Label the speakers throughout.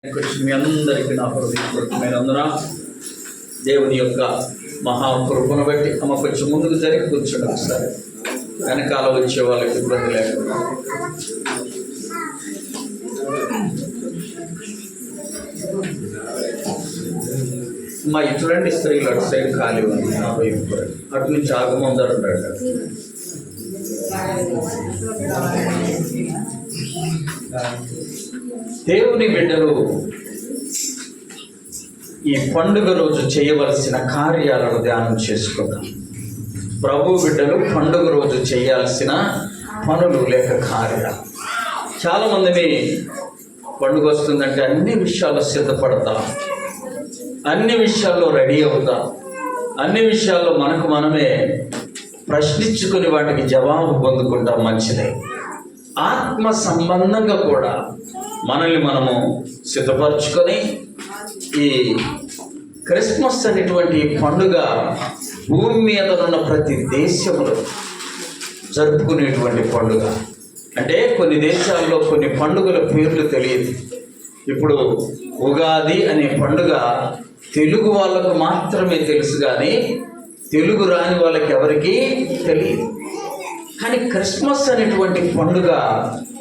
Speaker 1: మీ అందరికీ నా హృదయపూర్వకమైన దేవుని యొక్క మహాకృపను బట్టి అమ్మ కొంచెం ముందుకు జరిగి కూర్చోండి. ఒకసారి వెనకాల వచ్చే వాళ్ళకి ఇబ్బంది లేకుండా. మా ఇటువంటి స్త్రీలు అటు సైడ్ ఖాళీ ఉంది, నా వైపు అటు నుంచి ఆగమందరు ఉంటాడు. దేవుని బిడ్డలు ఈ పండుగ రోజు చేయవలసిన కార్యాలను ధ్యానం చేసుకుందాం. ప్రభు బిడ్డలు పండుగ రోజు చేయాల్సిన పనులు లేక కార్యాలు. చాలామందిని పండుగ వస్తుందంటే అన్ని విషయాల్లో సిద్ధపడతాం, అన్ని విషయాల్లో రెడీ అవుతాం, అన్ని విషయాల్లో మనకు మనమే ప్రశ్నించుకుని వాటికి జవాబు పొందుకుంటాం. మంచిదే. ఆత్మ సంబంధంగా కూడా మనల్ని మనము సిద్ధపరచుకొని ఈ క్రిస్మస్ అనేటువంటి పండుగ భూమి మీద ఉన్న ప్రతి దేశంలో జరుపుకునేటువంటి పండుగ. అంటే కొన్ని దేశాల్లో కొన్ని పండుగల పేర్లు తెలియదు. ఇప్పుడు ఉగాది అనే పండుగ తెలుగు వాళ్ళకు మాత్రమే తెలుసు, కానీ తెలుగు రాని వాళ్ళకి ఎవరికీ తెలియదు. కానీ క్రిస్మస్ అనేటువంటి పండుగ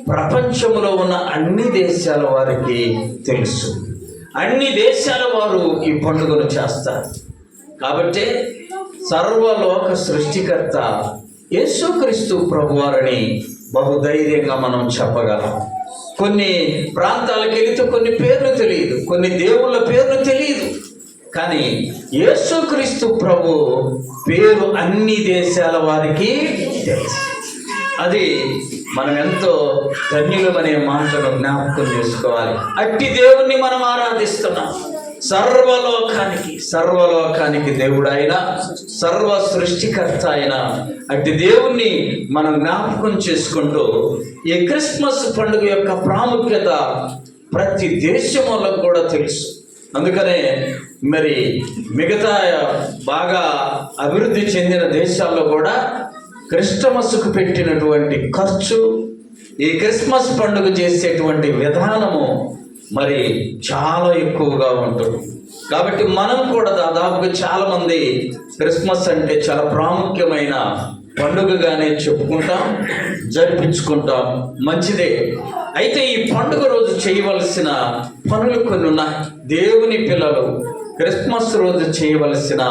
Speaker 1: ప్రపంచంలో ఉన్న అన్ని దేశాల వారికి తెలుసు. అన్ని దేశాల వారు ఈ పండుగను చేస్తారు. కాబట్టి సర్వలోక సృష్టికర్త యేసుక్రీస్తు ప్రభువారని బహుధైర్యంగా మనం చెప్పగలం. కొన్ని ప్రాంతాలకు వెళితే కొన్ని పేర్లు తెలియదు, కొన్ని దేవుళ్ళ పేర్లు తెలియదు, కానీ యేసుక్రీస్తు ప్రభు పేరు అన్ని దేశాల వారికి తెలుసు. అది మనం ఎంతో ధన్యులమనే మాటను జ్ఞాపకం చేసుకోవాలి. అట్టి దేవుణ్ణి మనం ఆరాధిస్తున్నాం. సర్వలోకానికి దేవుడు అయిన, సర్వ సృష్టికర్త అయిన అట్టి దేవుణ్ణి మనం జ్ఞాపకం చేసుకుంటూ ఈ క్రిస్మస్ పండుగ యొక్క ప్రాముఖ్యత ప్రతి దేశం వాళ్ళకు కూడా తెలుసు. అందుకనే మరి మిగతా బాగా అభివృద్ధి చెందిన దేశాల్లో కూడా క్రిస్టమస్కు పెట్టినటువంటి ఖర్చు, ఈ క్రిస్మస్ పండుగ చేసేటువంటి విధానము మరి చాలా ఎక్కువగా ఉంటుంది. కాబట్టి మనం కూడా దాదాపుగా చాలామంది క్రిస్మస్ అంటే చాలా ప్రాముఖ్యమైన పండుగగానే చెప్పుకుంటాం, జరిపించుకుంటాం. మంచిదే. అయితే ఈ పండుగ రోజు చేయవలసిన పనులు కొన్ని ఉన్నాయి. దేవుని పిల్లలు క్రిస్మస్ రోజు చేయవలసిన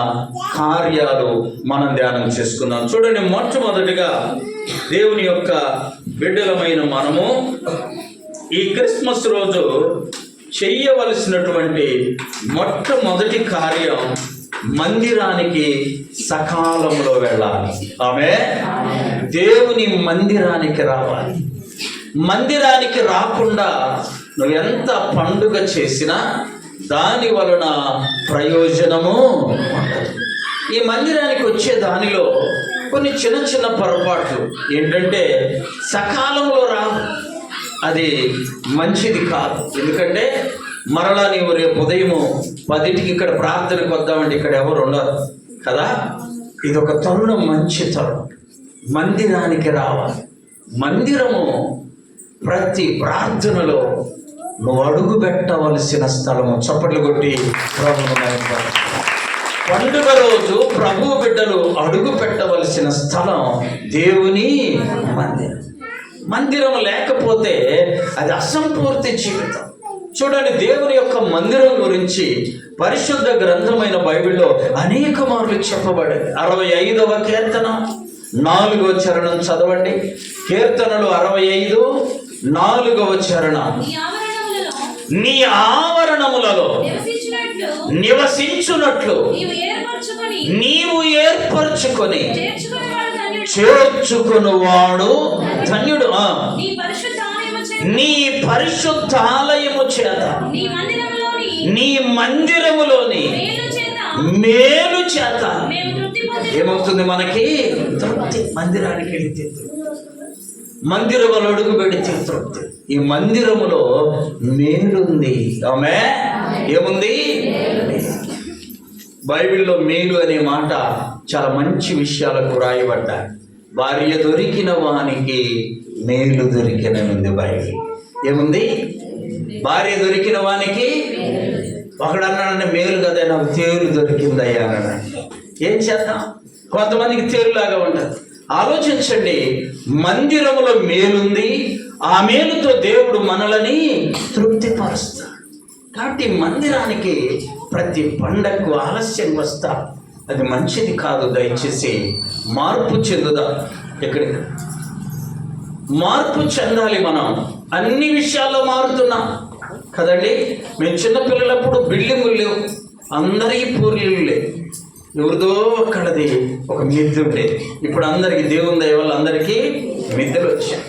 Speaker 1: కార్యాలు మనం ధ్యానం చేసుకుందాం. చూడండి, మొట్టమొదటిగా దేవుని యొక్క బిడ్డలమైన మనము ఈ క్రిస్మస్ రోజు చేయవలసినటువంటి మొట్టమొదటి కార్యం మందిరానికి సకాలంలో వెళ్ళాలి. ఆమె దేవుని మందిరానికి రావాలి. మందిరానికి రాకుండా నువ్వు ఎంత పండుగ చేసినా దాని వలన ప్రయోజనము ఉండదు. ఈ మందిరానికి వచ్చే దానిలో కొన్ని చిన్న చిన్న పొరపాట్లు ఏంటంటే సకాలంలో రాదు, అది మంచిది కాదు. ఎందుకంటే మరలా నీవు రేపు ఉదయము 10కి ఇక్కడ ప్రార్థనకు వద్దామంటే ఇక్కడ ఎవరు ఉండరు కదా. ఇది ఒక తరుణం, మంచి తరుణం. మందిరానికి రావాలి. మందిరము ప్రతి ప్రార్థనలో నువ్వు అడుగు పెట్టవలసిన స్థలము. చప్పట్లు కొట్టి పండుగ రోజు ప్రభు బిడ్డలు అడుగు పెట్టవలసిన స్థలం దేవుని మందిరం. మందిరం లేకపోతే అది అసంపూర్తి జీవితం. చూడండి, దేవుని యొక్క మందిరం గురించి పరిశుద్ధ గ్రంథమైన బైబిల్లో అనేక మార్లు చెప్పబడింది. 65వ కీర్తన 4వ చరణం చదవండి. కీర్తనలు 65 4వ చరణం. నీ ఆవరణములలో నివసించున్నట్లు నీవు ఏర్పరచుకొని చేర్చుకునివాడు ధన్యుడు. నీ పరిశుద్ధాలయము చేత, నీ మందిరములోని మేలు చేత ఏమవుతుంది? మనకి తృప్తి. మందిరానికి వెళితే మందిరములో అడుగు పెడితే తృప్తి. ఈ మందిరములో మేలుంది. ఆమె ఏముంది? బైబిల్లో మేలు అనే మాట చాలా మంచి విషయాలకు రాయబడ్డాయి. భార్య దొరికిన వానికి మేలు దొరికిన ఉంది బైబిల్. ఏముంది? భార్య దొరికిన వానికి ఒకడు అన్నాడంటే మేలు కదా నాకు తేలు దొరికిందయ్యా అన్నాడు. ఏం చేద్దాం, కొంతమందికి తేలులాగా ఉంటుంది. ఆలోచించండి, మందిరములో మేలుంది, ఆ మేలుతో దేవుడు మనలని తృప్తిపరుస్తాడు. కాబట్టి మందిరానికి ప్రతి పండగకు ఆలస్యం వస్తా, అది మంచిది కాదు. దయచేసి మార్పు చెందుదా, ఎక్కడికి మార్పు చెందాలి. మనం అన్ని విషయాల్లో మారుతున్నాం కదండి. మేము చిన్నపిల్లలప్పుడు బిల్డింగులు లేవు, అందరికీ పూర్లు లేవు, ఎవరిదో అక్కడది ఒక మిద్దె ఉండేది. ఇప్పుడు అందరికీ దేవుని దయ వల్ల అందరికీ మిద్దెలు వచ్చాయి,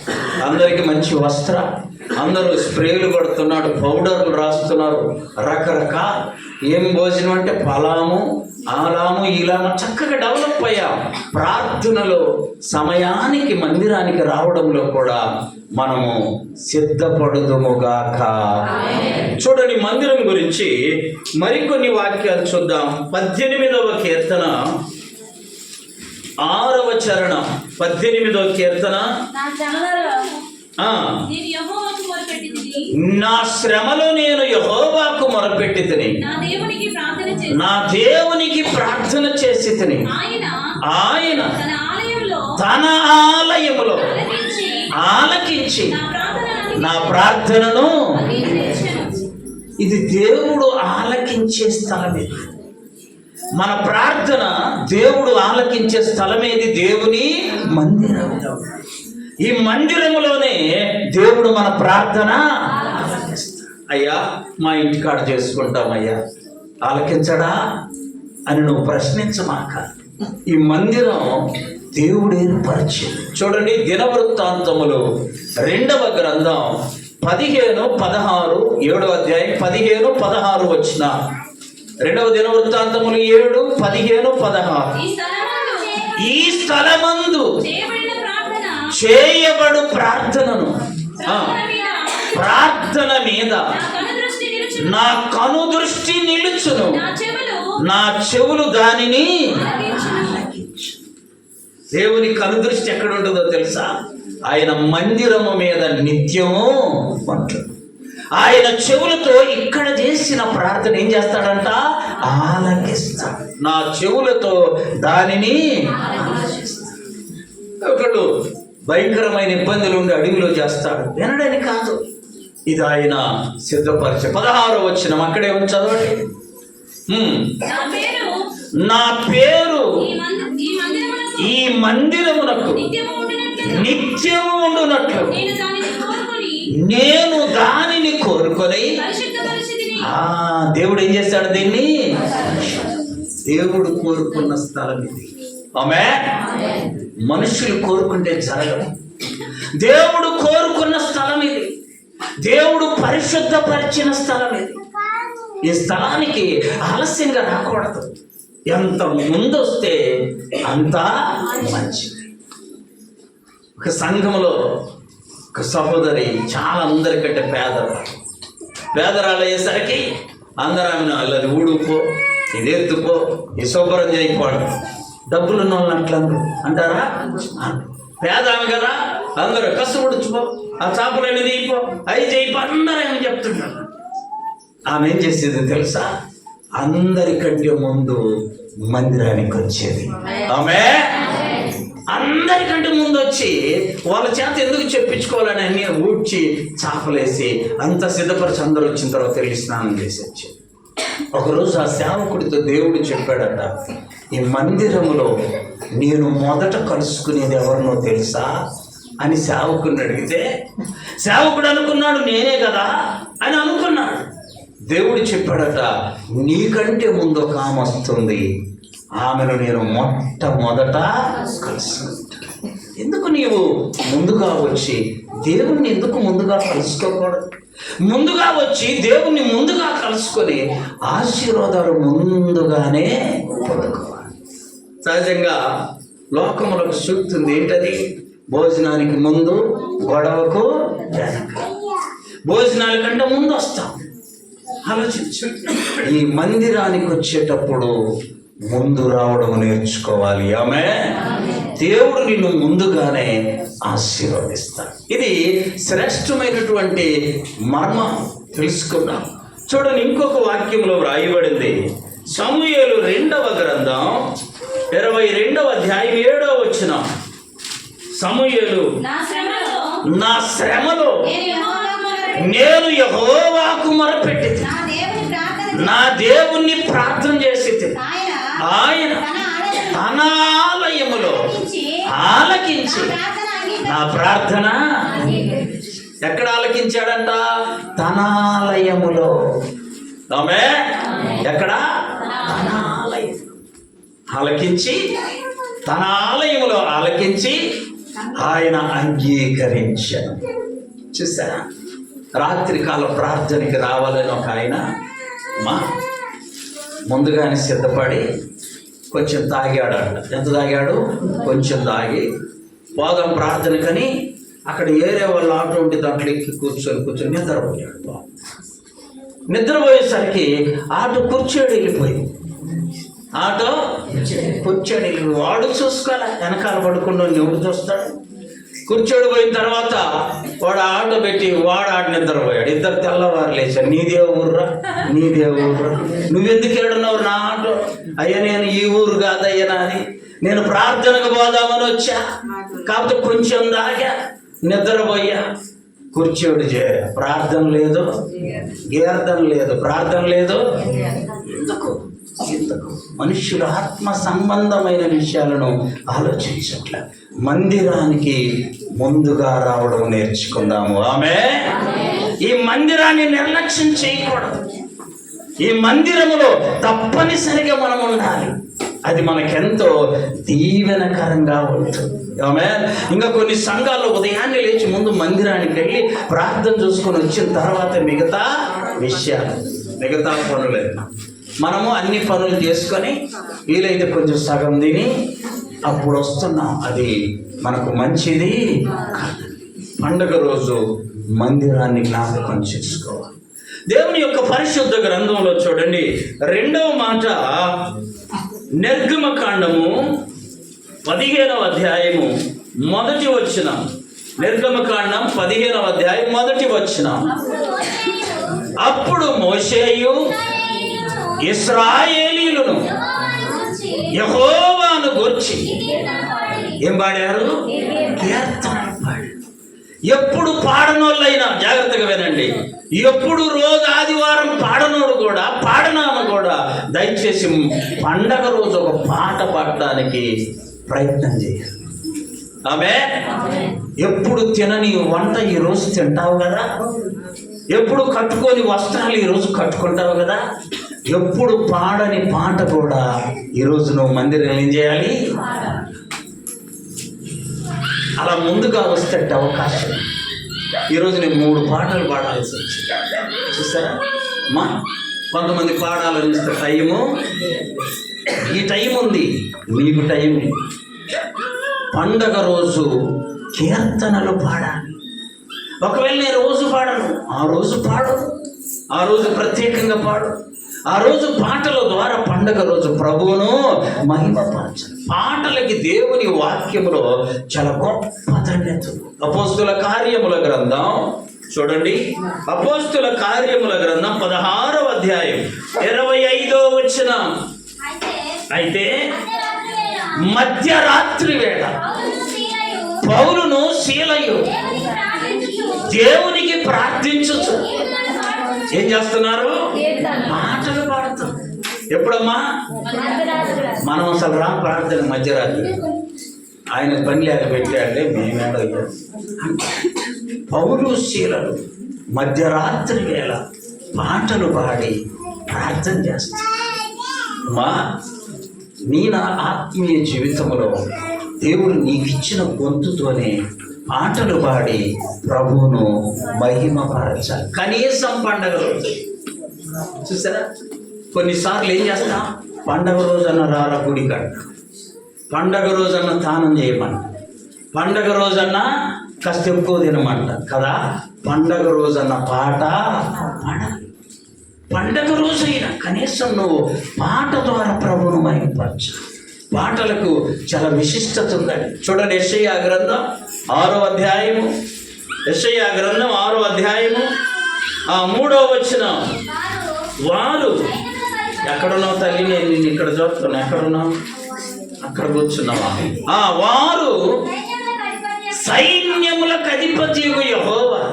Speaker 1: అందరికీ మంచి వస్త్రం, అందరూ స్ప్రేలు కొడుతున్నాడు, పౌడర్లు రాస్తున్నారు, రకరకాల ఏం భోజనం అంటే పలాము ఆలాము ఇలాము చక్కగా డెవలప్ అయ్యాం. ప్రార్థనలో సమయానికి మందిరానికి రావడంలో కూడా మనము సిద్ధపడుదుముగాక. చూడండి, మందిరం గురించి మరికొన్ని వాక్యాలు చూద్దాం. 18వ కీర్తన 6వ చరణం. 18వ కీర్తన, నా శ్రమలో నేను యెహోవాకు మొరపెట్టి తిని, నా దేవునికి ప్రార్థన చేసి తిని, ఆయన తన ఆలయములో ఆలకించి నా ప్రార్థనను. ఇది దేవుడు ఆలకించే స్థలం. ఇది మన ప్రార్థన దేవుడు ఆలకించే స్థలం. ఏది? దేవుని మందిరం. ఈ మందిరములోనే దేవుడు మన ప్రార్థన అయ్యా మా ఇంటికాడ చేసుకుంటామయ్యా, ఆలకించడా అని నువ్వు ప్రశ్నించమాక. ఈ మందిరం దేవుడు ఏర్పరిచింది. చూడండి, దినవృత్తాంతములు 2వ గ్రంథం 15-16, 7వ అధ్యాయం 15-16 వచ్చిన 2వ దినవృత్తాంతములు 7, 15, 16. ఈ స్థలమందు చేయబడు ప్రార్థనను, ప్రార్థన మీద నా కను దృష్టి నిలుచును, నా చెవులు దానిని. దేవుని కను దృష్టి ఎక్కడ ఉంటుందో తెలుసా? ఆయన మందిరము మీద నిత్యము ఉంటుంది. ఆయన చెవులతో ఇక్కడ చేసిన ప్రార్థన ఏం చేస్తాడంట? ఆలకిస్తాడు. నా చెవులతో దానిని ఆలకిస్తాడు. ఒకడు భయంకరమైన ఇబ్బందులు ఉండి అడవిలో చేస్తాడు, వినడని కాదు. ఇది ఆయన సిద్ధపరిచే 16వ వచనం అక్కడే ఉంది, చదవండి. నా పేరు ఈ మందిరమునకు నిత్యము ఉండునట్లు నేను దానిని కోరుకొని. దేవుడు ఏం చేశాడు? దీన్ని దేవుడు కోరుకున్న స్థలం ఇది. ఆమేన్. మనుషులు కోరుకుంటే జరగదు. దేవుడు కోరుకున్న స్థలం ఇది. దేవుడు పరిశుద్ధపరిచిన స్థలం ఇది. ఈ స్థలానికి ఆలస్యంగా రాకూడదు. ఎంత ముందు వస్తే అంత మంచిది. ఒక సంఘంలో ఒక సహోదరి చాలా అందరికంటే పేదరాలు అయ్యేసరికి అందరూ ఆమెను అల్లది ఊడుపో, ఇది ఎత్తుపో, ఈ శుభ్రం చేయకపోవడం. డబ్బులు ఉన్న వాళ్ళు అట్లా అంటారా? పేద ఆమె కదా, అందరూ కష్టపడుచుకో, ఆ చేపలన్నీ తీయిపో, అవి చేయిపో, అందరూ ఏమని చెప్తుంటారు. ఆమె ఏం చేసేది తెలుసా? అందరికంటే ముందు మందిరానికి వచ్చేది. ఆమె అందరికంటే ముందు వచ్చి వాళ్ళ చేత ఎందుకు చెప్పించుకోవాలని అన్ని ఊడ్చి చేపలేసి అంత సిద్ధపరిచి అందరూ వచ్చిన తర్వాత వెళ్ళి స్నానం చేసి వచ్చి. ఒకరోజు ఆ సేవకుడితో దేవుడు చెప్పాడట, ఈ మందిరములో నేను మొదట కలుసుకునేది ఎవరినో తెలుసా అని సేవకుడిని అడిగితే, సేవకుడు అనుకున్నాడు నేనే కదా అని అనుకున్నాడు. దేవుడు చెప్పాడట, నీకంటే ముందు ఒక ఆమె వస్తుంది, ఆమెను నేను మొట్టమొదట కలుసుకుంటా. ఎందుకు నీవు ముందుగా వచ్చి దేవుణ్ణి ఎందుకు ముందుగా కలుసుకోకూడదు? ముందుగా వచ్చి దేవుణ్ణి ముందుగా కలుసుకొని ఆశీర్వాదాలు ముందుగానే పొందుకోవాలి. సహజంగా లోకములో ఒక సూక్తి ఉంది, ఏంటది? భోజనానికి ముందు గొడవకు వెనక. భోజనాల కంటే ముందు వస్తాం. ఆలోచించు, ఈ మందిరానికి వచ్చేటప్పుడు ముందు రావడం నేర్చుకోవాలి. ఆమె దేవుడు నిన్ను ముందుగానే ఆశీర్వదిస్తాడు. ఇది శ్రేష్టమైనటువంటి మర్మం. తెలుసుకున్నాం. చూడండి, ఇంకొక వాక్యంలో వ్రాయబడింది. సమూయేలు 2వ గ్రంథం 22వ అధ్యాయం 7వ వచనం. సమూయేలు, నా శ్రమలో నేను యెహోవాకు మొరపెట్టి నా దేవుణ్ణి ప్రార్థన చేసి ఆయన తన ఆలయములో ఆలకించి నా ప్రార్థన ఎక్కడ ఆలకించాడంట? తన ఆలయములో. ఆమె ఎక్కడ? తన ఆలయం ఆలకించి, తన ఆలయములో ఆలకించి ఆయన అంగీకరించాడు. చూసారా, రాత్రికాల ప్రార్థనకి రావాలని ఒక ఆయన ముందుగానే సిద్ధపడి కొంచెం తాగాడంట. ఎంత తాగాడు? కొంచెం తాగి పోదాం ప్రార్థనకని అక్కడ ఏరే వాళ్ళ ఆటో ఉంటే దాంట్లో ఎక్కి కూర్చొని నిద్రపోయాడు. నిద్రపోయేసరికి ఆటో కూర్చోడు వెళ్ళిపోయింది. ఆటో కూర్చోడు వెళ్ళి వాడు చూసుకోవాలి, వెనకాల పడుకుండా ఎవడు చూస్తాడు? కూర్చోడు పోయిన తర్వాత వాడు ఆటో పెట్టి వాడు ఆట నిద్రపోయాడు. ఇద్దరు తెల్లవారు లేచారు. నీదే ఊర్రా, నీదే ఊర్రా, నువ్వెందుకు ఏడున్నావు నా ఆటో? అయ్యా నేను ఈ ఊరు కాదయ్యా నాది, నేను ప్రార్థనకు పోదామని వచ్చా, కాకపోతే కొంచెం దాకా నిద్రపోయా. కూర్చోడు ప్రార్థన లేదు, గీర్ధన లేదు, ప్రార్థన లేదు. ఎందుకు? మనుష్యుడు ఆత్మ సంబంధమైన విషయాలను ఆలోచించట్ల. మందిరానికి ముందుగా రావడం నేర్చుకుందాము. ఆమె ఈ మందిరాన్ని నిర్లక్ష్యం చేయకూడదు. ఈ మందిరములో తప్పనిసరిగా మనం ఉండాలి. అది మనకెంతో దీవెనకరంగా ఉంటుంది. ఆమె ఇంకా కొన్ని సంఘాల్లో ఉదయాన్నే లేచి ముందు మందిరానికి వెళ్ళి ప్రార్థన చూసుకొని వచ్చిన తర్వాత మిగతా విషయాలు, మిగతా పనులే. మనము అన్ని పనులు చేసుకొని వీలైతే కొంచెం సగం తిని అప్పుడు వస్తున్నాం. అది మనకు మంచిది కాదు. పండుగ రోజు మందిరాన్ని జ్ఞాపకం చేసుకోవాలి. దేవుని యొక్క పరిశుద్ధ గ్రంథంలో చూడండి, 2వ మాట నిర్గమకాండము 15వ అధ్యాయము 1వ వచనం. నిర్గమకాండం 15వ అధ్యాయం 1వ వచనం. అప్పుడు మోషేయు ఇశ్రాయేలీయులను యెహోవాను గూర్చి ఏం పాడారు? కీర్తనలు పాడారు. ఎప్పుడు పాడనోళ్ళైనా జాగ్రత్తగా వినండి. ఎప్పుడు రోజు ఆదివారం పాడనోడు కూడా, పాడనామ కూడా దయచేసి పండగ రోజు ఒక పాట పాడడానికి ప్రయత్నం చేయాలి. ఆమె ఎప్పుడు తినని వంట ఈరోజు తింటావు కదా, ఎప్పుడు కట్టుకొని వస్త్రాలు ఈరోజు కట్టుకుంటావు కదా, ఎప్పుడు పాడని పాట కూడా ఈరోజు నువ్వు మందిరం ఏం చేయాలి? అలా ముందుగా వస్తే అవకాశం. ఈరోజు నేను 3 పాటలు పాడాల్సి వచ్చింది. చూసారా కొంతమంది పాడాలని ఇస్తే టైము, ఈ టైం ఉంది, మీకు టైం. పండగ రోజు కీర్తనలు పాడాలి. ఒకవేళ నేను రోజు పాడను, ఆ రోజు పాడు, ఆ రోజు ప్రత్యేకంగా పాడు. ఆ రోజు పాటల ద్వారా పండగ రోజు ప్రభువును మహిమపరచాలి. పాటలకి దేవుని వాక్యములో చాలా గొప్ప ధన్యత. అపోస్తుల కార్యముల గ్రంథం చూడండి, అపోస్తుల కార్యముల గ్రంథం 16వ అధ్యాయం 25వ వచనం. అయితే మధ్యరాత్రి వేళ పౌలును శీలయు దేవునికి ప్రార్థించుచు ఏం చేస్తున్నారు? పాటలు పాడుతాం. ఎప్పుడమ్మా? మనం అసలు రా ప్రార్థన మధ్యరాత్రి, ఆయన పని లేక పెట్టాడే మేమేడయ్యా. పౌలు శీలలు మధ్యరాత్రి వేళ పాటలు పాడి ప్రార్థన చేస్తాం. నా ఆత్మీయ జీవితంలో దేవుడు నీకు ఇచ్చిన గొంతుతోనే పాటలు పాడి ప్రభువును మహిమపరచాలి. కనీసం పండగ రోజు. చూసారా, కొన్నిసార్లు ఏం చేస్తాం? పండగ రోజన్న రారా గుడి కట్ట, పండగ రోజన్న దానం చేయమంట, పండగ రోజన్న కాస్త ఎక్కువ తినమంట కదా, పండగ రోజన్న పాట పాడాలి. పండగ రోజైనా కనీసం నువ్వు పాట ద్వారా ప్రభువును మహిమపరచాలి. పాటలకు చాలా విశిష్టత ఉందండి. చూడండి, యెషయా గ్రంథం 6వ అధ్యాయము, యెషయా గ్రంథం 6వ అధ్యాయము 3వ వచనం, వారు ఎక్కడున్నావు తల్లి? నేను నిన్ను ఇక్కడ చూస్తున్నాను. ఎక్కడున్నావు? అక్కడ కూర్చున్నావా? వారు సైన్యములకు అధిపతియగు యెహోవా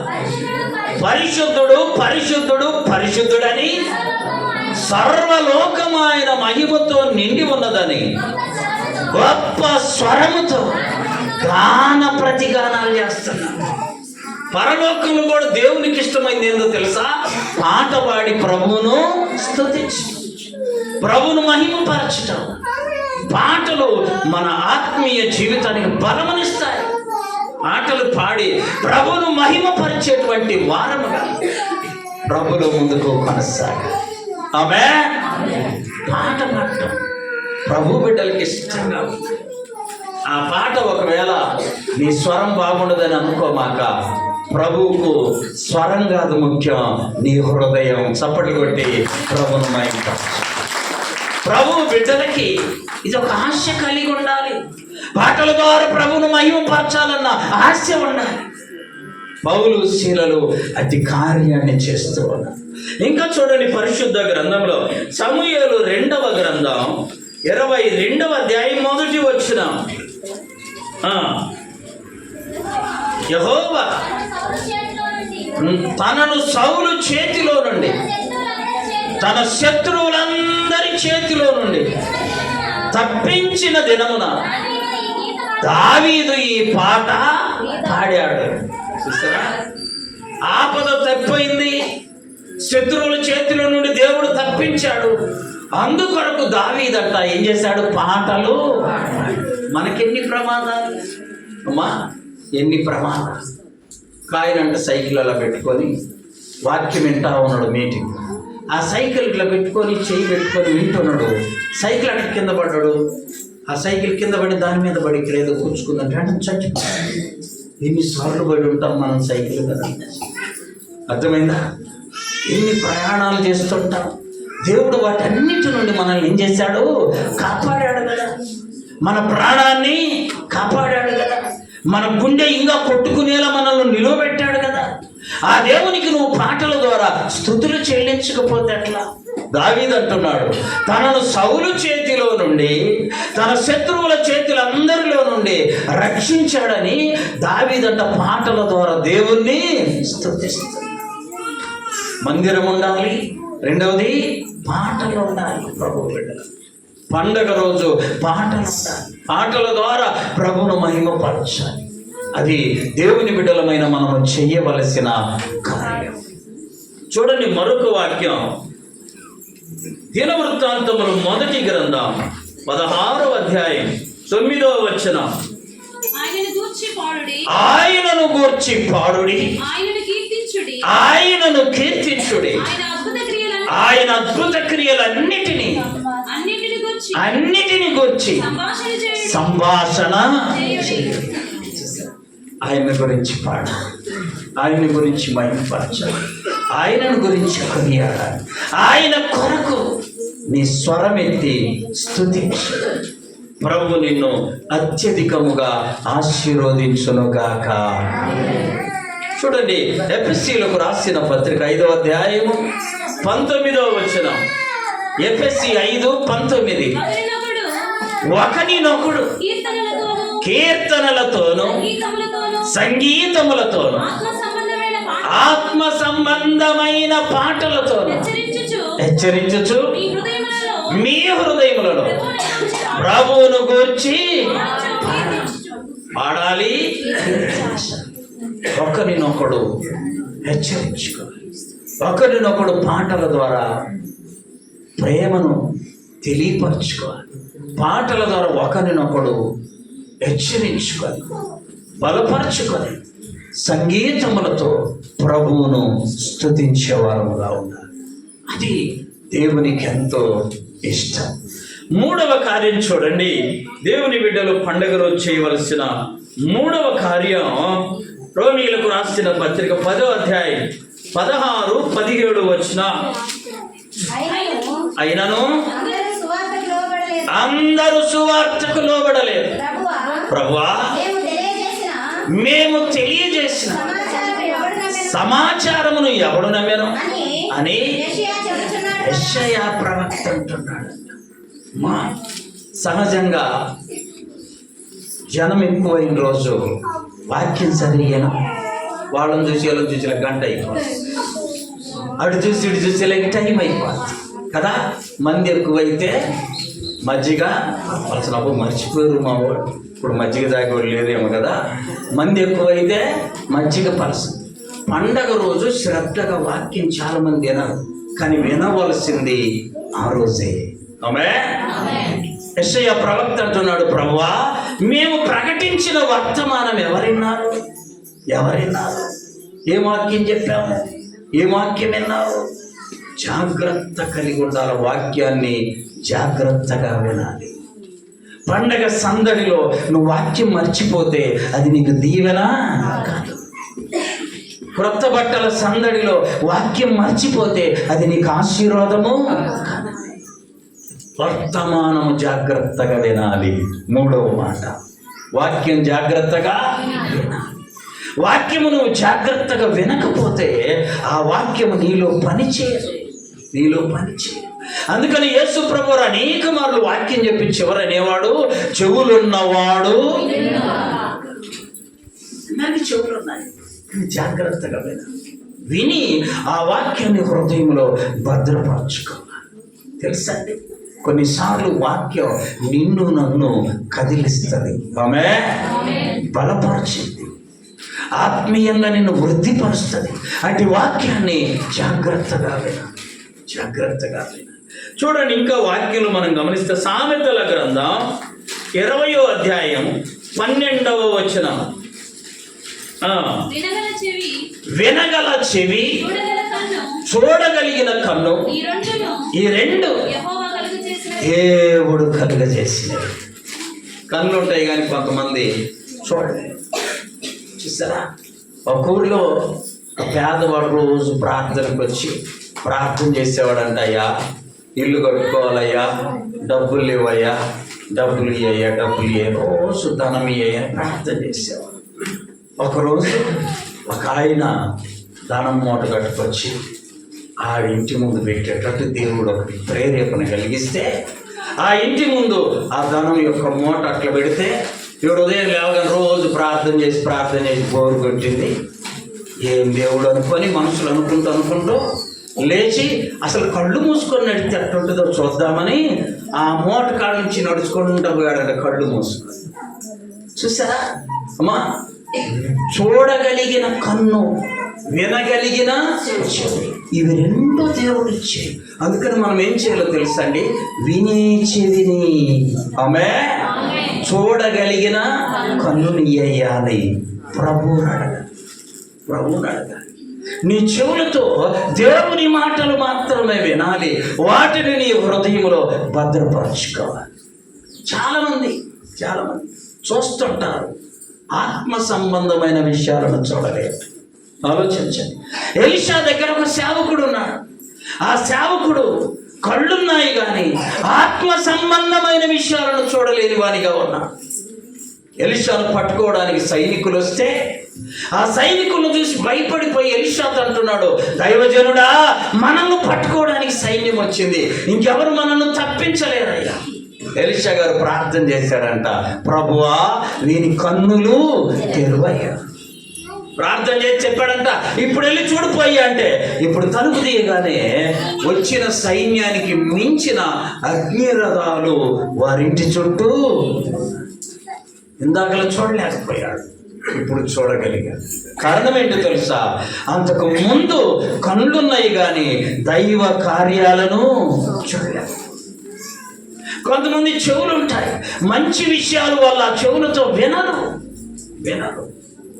Speaker 1: పరిశుద్ధుడు పరిశుద్ధుడు పరిశుద్ధుడని సర్వలోకం ఆయన మహిమతో నిండి ఉన్నదని గొప్ప స్వరముతో గాన ప్రతిగానాలు చేస్తున్నారు. పరలోకంలో కూడా దేవునికి ఇష్టమైంది ఏందో తెలుసా? పాట పాడి ప్రభువును స్తుతించడం, ప్రభువును మహిమపరచడం. పాటలు మన ఆత్మీయ జీవితానికి బలమనిస్తాయి. పాటలు పాడి ప్రభువును మహిమపరిచేటువంటి వారముగా ప్రభువుల ముందుకు కొనసాగాలి. ఆమేన్. పాట పాడటం ప్రభు బిడ్డలకి ఇష్టంగా ఉంది. ఆ పాట ఒకవేళ నీ స్వరం బాగుండదని అనుకోమాక, ప్రభువుకు స్వరం కాదు ముఖ్యం, నీ హృదయం. చప్పట్లు కొట్టి ప్రభువును మహిమపరచు. ప్రభు బిడ్డలకి ఇది ఒక ఆశ కలిగి ఉండాలి. పాటల ద్వారా ప్రభువును మహిమపరచాలన్న ఆశ ఉండాలి. పౌలు శీలలు అతి కార్యాన్ని చేస్తూ ఉన్నారు. ఇంకా చూడండి, పరిశుద్ధ గ్రంథంలో సమూయేలు 2వ గ్రంథం 22వ అధ్యాయం 1వ వచనం, యెహోవా తనను సౌలు చేతిలో నుండి, తన శత్రువులందరి చేతిలో నుండి తప్పించిన దినమున దావీదు ఈ పాట పాడాడు. చూసారా? ఆపద తప్పిపోయింది, శత్రువుల చేతిలో నుండి దేవుడు తప్పించాడు. అందుకొరకు దావీదంట ఏం చేశాడు? పాటలు. మనకెన్ని ప్రమాదాలు అమ్మా, ఎన్ని ప్రమాదాలు. కాయనంట సైకిల్ అలా పెట్టుకొని వాక్యం వింటా ఉన్నాడు మీటింగ్. ఆ సైకిల్ ఇట్లా పెట్టుకొని చెయ్యి పెట్టుకొని వింటున్నాడు. సైకిల్ అక్కడ కింద పడ్డాడు. ఆ సైకిల్ కింద పడి దాని మీద పడి ఇక్కడ ఏదో కూర్చుకుందంటే అంటే చచ్చిపోయాడు. ఎన్నిసార్లు పడి ఉంటాం మనం సైకిల్ కదా. అర్థమైందా? ఎన్ని ప్రయాణాలు చేస్తుంటాం. దేవుడు వాటన్నిటి నుండి మనల్ని ఏం చేశాడు? కాపాడాడు కదా. మన ప్రాణాన్ని కాపాడాడు కదా. మన గుండె ఇంకా కొట్టుకునేలా మనల్ని నిలవబెట్టాడు కదా. ఆ దేవునికి నువ్వు పాటల ద్వారా స్తుతులు చెల్లించకపోతే ఎట్లా? దావీదు అంటున్నాడు, తనను సౌలు చేతిలో నుండి, తన శత్రువుల చేతులందరిలో నుండి రక్షించాడని దావీదంట పాటల ద్వారా దేవుణ్ణి స్తుతిస్తాడు. మందిరం ఉండాలి, రెండవది పాటలు ఉండాలి. ప్రభు బిడ్డలు పండగ రోజు పాటలు ఉండాలి. పాటల ద్వారా ప్రభువును మహిమపరచాలి. అది దేవుని బిడ్డలమైన మనము చెయ్యవలసిన కార్యం. చూడండి, మరొక వాక్యం దినవృత్తాంతములు 1వ గ్రంథం 16వ అధ్యాయం 9వ వచనం, ఆయనను గూర్చి పాడుడి, ఆయనను కీర్తించుడి, ఆయన అద్భుత క్రియలన్నిటినీ గూర్చి సంభాషణ చేయండి. ఆయన గురించి పాడాలి, ఆయన గురించి మహిమపరచాలి, ఆయనను గురించి కొనియాడాలి. ఆయన కొరకు నీ స్వరం ఎత్తి స్తుతించు. ప్రభు నిన్ను అత్యధికముగా ఆశీర్వదించునుగాక. చూడండి, ఎఫెసీయులకు రాసిన పత్రిక 5వ అధ్యాయము 19వ వచనం. ఎఫెసీ 5:19, ఒకనినొకడు కీర్తనలతోనూ సంగీతములతోనూ ఆత్మ సంబంధమైన పాటలతోనూ హెచ్చరించుచు మీ హృదయములలో ప్రభువును గూర్చి పాడాలి. ఒకరినొకడు హెచ్చరించుకోవాలి. ఒకరినొకడు పాటల ద్వారా ప్రేమను తెలియపరచుకోవాలి. పాటల ద్వారా ఒకరినొకడు హెచ్చరించుకొని బలపరచుకొని సంగీతములతో ప్రభువును స్తుతించేవారముగా ఉండాలి. అది దేవునికి ఎంతో ఇష్టం. 3వ కార్యం చూడండి, దేవుని బిడ్డలు పండుగ రోజు చేయవలసిన 3వ కార్యం రోమీయులకు రాసిన పత్రిక 10వ అధ్యాయం 16-17 వచనం. అయినను అందరూ సువార్తకు లోబడలేదు. ప్రభువా, మేము తెలియజేసిన సమాచారమును ఎవడు నమ్మెను అని
Speaker 2: యెషయా
Speaker 1: యెషయా ప్రవక్త అంటున్నాడు. మా సహజంగా జనం ఎక్కువైన రోజు వాక్యం సరిగాను వాళ్ళని చూసి వీళ్ళని చూసి గంట అయిపోతుంది, అటు చూసి ఇటు చూసి టైం అయిపోతుంది కదా. మంది ఎక్కువైతే మజ్జిగ పలసనప్పుడు మర్చిపోయారు మా వాడు, ఇప్పుడు మజ్జిగ తాగేవాడు లేదేమో కదా. మంది ఎక్కువైతే మజ్జిగ పలస. పండగ రోజు శ్రద్ధగా వాక్యం చాలా మంది వినరు, కానీ వినవలసింది ఆ రోజే. ఆమె యెషయా ప్రవక్త అంటున్నాడు, ప్రభువా మేము ప్రకటించిన వర్తమానం ఎవరిన్నారు? ఏ వాక్యం చెప్పాము? ఏ వాక్యం విన్నారు? జాగ్రత్త కలిగి ఉండాలి, వాక్యాన్ని జాగ్రత్తగా వినాలి. పండగ సందడిలో నువ్వు వాక్యం మర్చిపోతే అది నీకు దీవెన కాదు. క్రొత్త బట్టల సందడిలో వాక్యం మర్చిపోతే అది నీకు ఆశీర్వాదము కాదు. వర్తమానము జాగ్రత్తగా వినాలి. మూడవ మాట, వాక్యం జాగ్రత్తగా వినాలి. వాక్యము నువ్వు జాగ్రత్తగా వినకపోతే ఆ వాక్యము నీలో పనిచేయదు. అందుకని యేసు ప్రభువు అనేక మార్లు వాక్యం చెప్పి చివర అనేవాడు, చెవులున్నవాడు నాకు చెవులున్నాయి, జాగ్రత్తగా విని ఆ వాక్యాన్ని హృదయంలో భద్రపరచుకోవాలి. తెలుసా అండి, కొన్నిసార్లు వాక్యం నిన్ను నన్ను కదిలిస్తుంది, ఆమె బలపరిచింది, ఆత్మీయంగా నిన్ను వృద్ధిపరుస్తుంది. అటు వాక్యాన్ని జాగ్రత్తగా వినాలి. చూడండి, ఇంకా వాక్యంలో మనం గమనిస్తే సామెతల గ్రంథం 20వ అధ్యాయం 12వ వచనం. వినగల చెవి, చూడగలిగిన కన్ను, ఈ రెండు దేవుడు కలుగజేసినవి. కళ్ళు ఉంటాయి కానీ కొంతమంది చూడలేదు. చూసారా, ఒక ఊరిలో పేదవాడు రోజు ప్రార్థనకు వచ్చి ప్రార్థన చేసేవాడంట, అయ్యా ఇల్లు కట్టుకోవాలయ్యా, డబ్బులు లేవయ్యా, డబ్బులు ఇయ్యయ్యా, డబ్బులు ఇయ్య, రోజు ధనం ఇయ్యని ప్రార్థన చేసేవాడు. ఒకరోజు ఒక ఆయన ధనం మూట కట్టుకొచ్చి ఆ ఇంటి ముందు పెట్టేటట్టు దేవుడు ఒకటి ప్రేరేపణ కలిగిస్తే ఆ ఇంటి ముందు ఆ ధనం యొక్క మూట అట్లా పెడితే ఇప్పుడు ఉదయం లేవగానే రోజు ప్రార్థన చేసి బోరు కొట్టింది. ఏం దేవుడు అనుకొని మనుషులు అనుకుంటూ లేచి అసలు కళ్ళు మూసుకొని నడితే అట్టుంటుందో చూద్దామని ఆ మూట కాడ నుంచి నడుచుకుంటూ పోయాడంట కళ్ళు మూసుకొని. చూసారా అమ్మా, చూడగలిగిన కన్ను, వినగలిగిన చెవి, ఇవి రెండు దేవుడు ఇచ్చాయి. అందుకని మనం ఏం చేయాలో తెలుసా అండి, వినే చెవిని, ఆమె చూడగలిగిన కన్నుని ఇయ్యాలి. ప్రభువుని అడగాలి. నీ చెవులతో దేవుని మాటలు మాత్రమే వినాలి, వాటిని నీ హృదయంలో భద్రపరచుకోవాలి. చాలా మంది చూస్తుంటారు, ఆత్మ సంబంధమైన విషయాలను చూడలేదు. ఆలోచించండి, ఎలీషా దగ్గర ఒక సేవకుడు ఉన్నాడు. ఆ సేవకుడు కళ్ళున్నాయి కానీ ఆత్మ సంబంధమైన విషయాలను చూడలేని వానిగా ఉన్నాడు. ఎలీషాను పట్టుకోవడానికి సైనికులు వస్తే ఆ సైనికులను చూసి భయపడిపోయి ఎలీషాతో అంటున్నాడు, దైవజనుడా, మనల్ని పట్టుకోవడానికి సైన్యం వచ్చింది, ఇంకెవరు మనల్ని తప్పించలేరయ్యా. ఎలీషా గారు ప్రార్థన చేశాడంట, ప్రభువా వీని కన్నులు తెరువయ్యా. ప్రార్థన చేసి చెప్పాడంట, ఇప్పుడు వెళ్ళి చూడిపోయా అంటే ఇప్పుడు తలుపు తీయగానే వచ్చిన సైన్యానికి మించిన అగ్నిరథాలు వారింటి చుట్టూ. ఇందాకలా చూడలేకపోయాడు, ఇప్పుడు చూడగలిగాడు. కారణం ఏంటో తెలుసా, అంతకు ముందు కళ్ళున్నాయి కానీ దైవ కార్యాలను చూడలేదు. కొంతమంది చెవులు ఉంటాయి, మంచి విషయాలు వల్ల చెవులతో వినరు.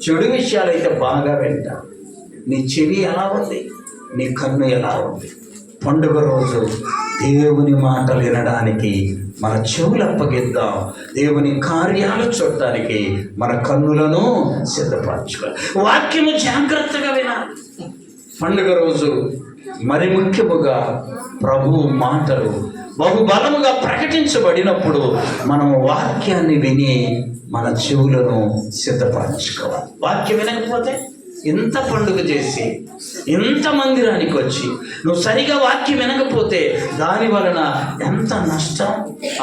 Speaker 1: చెడు విషయాలు అయితే బాగా వింటారు. నీ చెవి ఎలా ఉంది, నీ కన్ను ఎలా ఉంది? పండుగ రోజు దేవుని మాటలు వినడానికి మన చెవులు అప్పగిద్దాం, దేవుని కార్యాలు చూడటానికి మన కన్నులను సిద్ధపరచుకోవాలి. వాక్యము జాగ్రత్తగా వినాలి. పండుగ రోజు మరి ముఖ్యముగా ప్రభువు మాటలు బహుబలముగా ప్రకటించబడినప్పుడు మనము వాక్యాన్ని విని మన చెవులను సిద్ధపరచుకోవాలి. వాక్యం వినకపోతే ఇంత పండుగ చేసి ఇంత మందిరానికి వచ్చి నువ్వు సరిగా వాక్యం వినకపోతే దాని వలన ఎంత నష్టం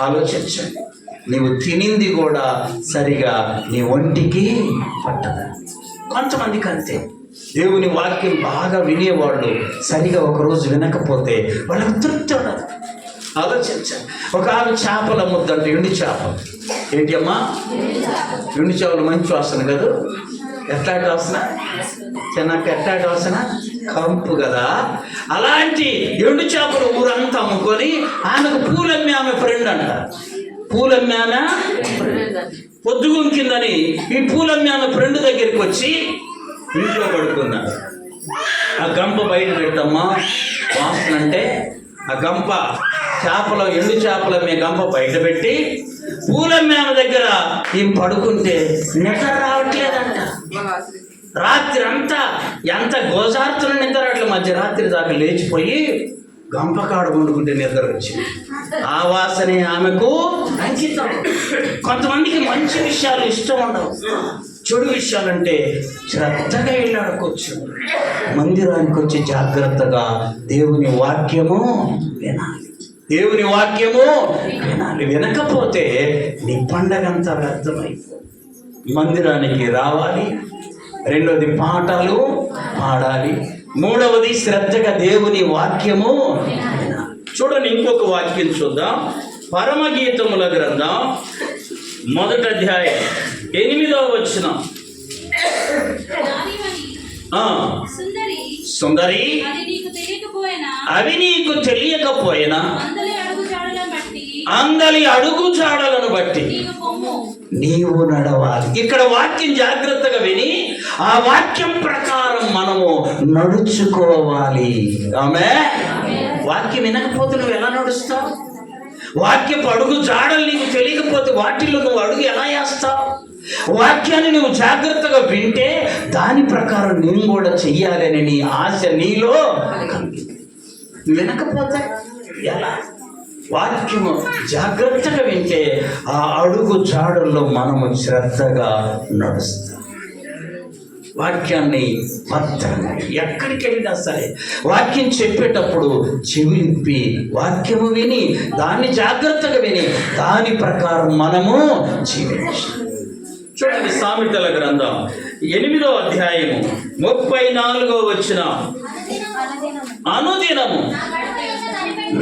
Speaker 1: ఆలోచించండి. నీవు తినింది కూడా సరిగా నీ ఒంటికి పట్టదు. కొంతమందికి అంతే, దేవుని వాక్యం బాగా వినేవాళ్ళు సరిగా ఒకరోజు వినకపోతే వాళ్ళకి తృప్తి ఉండదు. ఆలోచించండి. ఒక ఆమె చేపల ముద్ద అంటే ఎండు చేప. ఏంటి అమ్మా? ఎండు చేపలు మంచి వాసన కదా. ఎట్లాంటి వాసన? చిన్నక్క ఎట్లాంటి వాసన? కంపు కదా. అలాంటి ఎండు చేపలు ఊరంతా అమ్ముకొని ఆమెకు పూలమ్మే ఆమె ఫ్రెండ్ అంట. పూలమ్మే ఆమె పొద్దుగుంకిందని ఈ పూలమ్మే ఆమె ఫ్రెండ్ దగ్గరికి వచ్చి ఇంట్లో పడుకున్నాడు. ఆ గంప బయట పెట్టమ్మా వాసన అంటే, ఆ గంప చేపల ఎండు చేపల మీ గంప బయట పెట్టి పూలమ్మే ఆమె దగ్గర ఈమె పడుకుంటే నిద్ర రావట్లేదంట. రాత్రి అంతా ఎంత గోజార్తుల నిద్ర, అట్లా మధ్యరాత్రి దాకా లేచిపోయి గంపకాడ వండుకుంటే నిద్ర వచ్చింది. ఆ వాసనే ఆమెకు అంకితం. కొంతమందికి మంచి విషయాలు ఇష్టం ఉండవు, చెడు విషయాలంటే శ్రద్ధగా వెళ్ళాడుకోవచ్చు. మందిరానికి వచ్చి జాగ్రత్తగా దేవుని వాక్యము వినాలి. దేవుని వాక్యము వినాలి. వినకపోతే నీ పండగంతా వ్యర్థమైపోతుంది. మందిరానికి రావాలి. రెండవది పాఠాలు పాడాలి. మూడవది శ్రద్ధగా దేవుని వాక్యము వినాలి. చూడండి, ఇంకొక వాక్యం చూద్దాం. పరమగీతముల గ్రంథం 1వ అధ్యాయం 8వ వచనం. సుందరి, అవి నీకు తెలియకపోయినా అందలి అడుగు జాడలను బట్టి నీవు నడవాలి. ఇక్కడ వాక్యం జాగ్రత్తగా విని ఆ వాక్యం ప్రకారం మనము నడుచుకోవాలి. ఆమె వాక్యం వినకపోతే నువ్వు ఎలా నడుస్తావు? వాక్యపు అడుగు జాడలు నీకు తెలియకపోతే వాటిల్లో నువ్వు అడుగు ఎలా వేస్తావు? వాక్యాన్ని నువ్వు జాగ్రత్తగా వింటే దాని ప్రకారం నేను కూడా చెయ్యాలని నీ ఆశ నీలో వినకపోతే ఎలా? వాక్యము జాగ్రత్తగా వింటే ఆ అడుగు జాడల్లో మనము శ్రద్ధగా నడుస్తాం. వాక్యాన్ని భద్రంగా ఎక్కడికి వెళ్ళినా సరే వాక్యం చెప్పేటప్పుడు చెవిప్పి వాక్యము విని దాన్ని జాగ్రత్తగా విని దాని ప్రకారం మనము జీవించాలి. చూడండి, సామెతల గ్రంథం 8వ అధ్యాయము 34వ వచనం. అనుదినము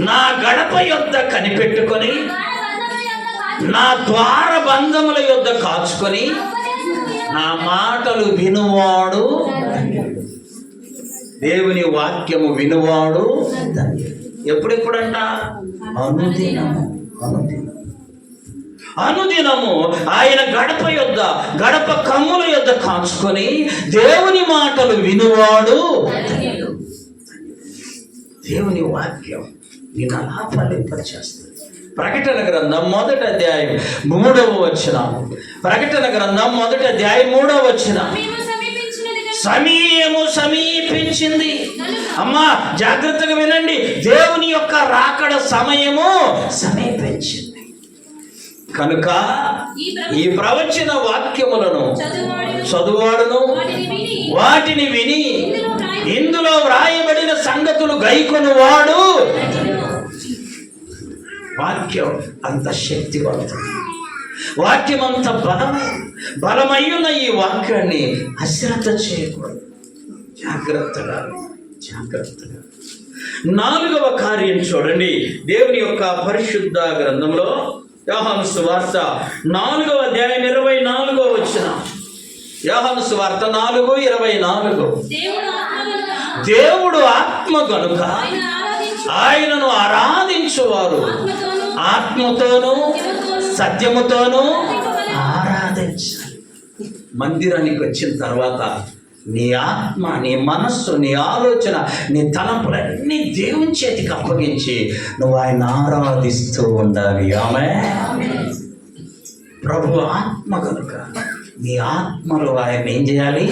Speaker 1: నా గడప యొద్ద కనిపెట్టుకొని నా ద్వార బంధముల యొద్ద కాచుకొని నా మాటలు వినువాడు. దేవుని వాక్యము వినువాడు. ఎప్పుడెప్పుడంట? అనుదినము. అనుదినము ఆయన గడప యొద్ద, గడప కమ్ముల యొద్ద కాచుకొని దేవుని మాటలు వినువాడు. దేవుని వాక్యం నేను అలా ఫలింపచేస్తుంది. ప్రకటన గ్రంథం 1వ అధ్యాయం 3వ వచనం. ప్రకటన గ్రంథం 1వ అధ్యాయం 3వ వచనం. సమయము సమీపించింది. అమ్మా జాగ్రత్తగా వినండి, దేవుని యొక్క రాకడ సమయము సమీపించింది కనుక ఈ ప్రవచన వాక్యములను చదువాడును వాటిని విని ఇందులో వ్రాయబడిన సంగతులు గైకొనువాడు. వాక్యం అంత శక్తివంతం, వాక్యం అంత బలమయ్యున్న ఈ వాక్యాన్ని అశ్రద్ధ చేయకూడదు. జాగ్రత్తగా. 4వ కార్యం చూడండి, దేవుని యొక్క పరిశుద్ధ గ్రంథంలో యోహాను సువార్త 4వ అధ్యాయం 24వ వచనం. యోహాను సువార్త 4:24. దేవుడు ఆత్మ గనుక ఆయనను ఆరాధించువారు ఆత్మతోనూ సత్యముతోనూ ఆరాధించాలి. మందిరానికి వచ్చిన తర్వాత నీ ఆత్మ, నీ మనస్సు, నీ ఆలోచన, నీ తలంపులన్నీ దేవుని చేతికి అప్పగించి నువ్వు ఆయన ఆరాధిస్తూ ఉండాలి. ఆమేన్. ప్రభు ఆత్మ కనుక నీ ఆత్మలో ఆయన ఏం చేయాలి?